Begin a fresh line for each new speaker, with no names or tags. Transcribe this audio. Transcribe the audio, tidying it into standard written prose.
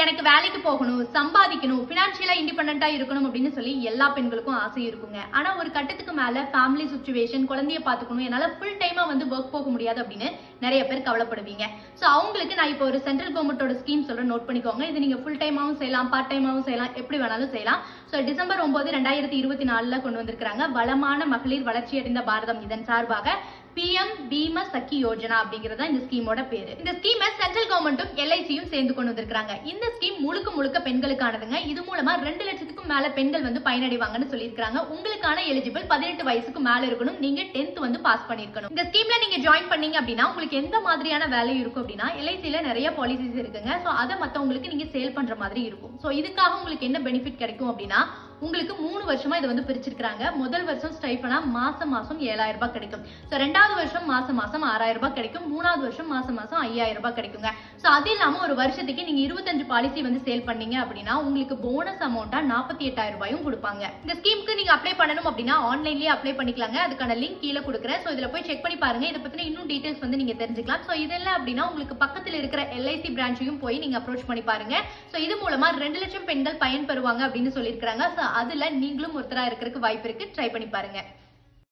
எனக்கு வேலைக்கு போகணும், சம்பாதிக்கணும், பினான்சியலா இண்டிபெண்டன்ட்டா இருக்கணும் அப்படின்னு சொல்லி எல்லா பெண்களுக்கும் ஆசை இருக்குங்க. ஆனா ஒரு கட்டத்துக்கு மேல ஃபேமிலி சிச்சுவேஷன், குழந்தைய பாத்துக்கணும், என்னால ஃபுல் டைமா வந்து ஒர்க் போக முடியாது அப்படின்னு நிறைய பேர் கவலைப்படுவீங்க. சோ அவங்களுக்கு நான் இப்போ ஒரு சென்ட்ரல் கவர்மெண்டோட ஸ்கீம் சொல்றேன், நோட் பண்ணிக்கோங்க. இது நீங்க ஃபுல் டைமாவும் செய்யலாம், பார்ட் டைமாவும் செய்யலாம், எப்படி வேணாலும் செய்யலாம். சோ டிசம்பர் 9, 2024 கொண்டு வந்திருக்காங்க வளமான மகளிர் வளர்ச்சியடைந்த பாரதம். இதன் சார்பாக PM பீம சக்கி யோஜனா அப்படிங்கறத இந்த ஸ்கீமோட பேரு. இந்த ஸ்கீமை சென்ட்ரல் கவர்மெண்ட்டும் LICயும் சேர்ந்து கொண்டு வந்திருக்காங்க. இந்த ஸ்கீம் முழுக்க பெண்களுக்கானதுங்க. இது மூலமா 2 லட்சத்துக்கும் மேல பெண்கள் வந்து பயனடைவாங்கன்னு சொல்லியிருக்காங்க. உங்களுக்கான எலிஜிபிள் 18 வயசுக்கு மேல இருக்கணும். நீங்க 10th வந்து பாஸ் பண்ணிருக்கணும். இந்த ஸ்கீம்ல நீங்க ஜாயின் பண்ணீங்க அப்படின்னா உங்களுக்கு எந்த மாதிரியான வேலை இருக்கும் அப்படின்னா, LICல நிறைய பாலிசிஸ் இருக்குங்க. சோ அதை மத்தவங்களுக்கு நீங்க சேல் பண்ற மாதிரி இருக்கும். சோ இதுக்காக உங்களுக்கு என்ன பெனிஃபிட் கிடைக்கும் அப்படின்னா, உங்களுக்கு 3 வருஷமா இது வந்து பிரிச்சிருக்காங்க. முதல் வருஷம் ஸ்டைஃபனா மாசம் 7000 ரூபாய் கிடைக்கும். சோ ரெண்டாவது வருஷம் மாசம் 6000 ரூபாய் கிடைக்கும். மூணாவது வருஷம் மாசம் 5000 ரூபாய் கிடைக்குங்க. சோ அது இல்லாம ஒரு வருஷத்துக்கு நீங்க 25 பாலிசி வந்து சேல் பண்ணீங்க அப்படின்னா உங்களுக்கு போனஸ் அமௌண்டா 48000 ரூபாயும் கொடுப்பாங்க. இந்த ஸ்கீமுக்கு நீங்க அப்ளை பண்ணணும் அப்படின்னா ஆன்லைன்லயே அப்ளை பண்ணிக்கலாங்க. அதுக்கான லிங்க் கீழே கொடுக்குறேன். சோ இதுல போய் செக் பண்ணி பாருங்க. இத பத்தின இன்னும் டீடைல்ஸ் வந்து நீங்க தெரிஞ்சுக்கலாம். சோ இதெல்லாம் அப்படின்னா உங்களுக்கு பக்கத்துல இருக்கிற LIC பிரான்ச்சையும் போய் நீங்க அப்ரோச் பண்ணி பாருங்க. சோ இது மூலமா 2 லட்சம் பெண்கள் பயன்பெறுவாங்க அப்படின்னு சொல்லியிருக்காங்க. அதுல நீங்களும் ஒருத்தரா இருக்கிறதுக்கு வாய்ப்பு இருக்கு. ட்ரை பண்ணி பாருங்க.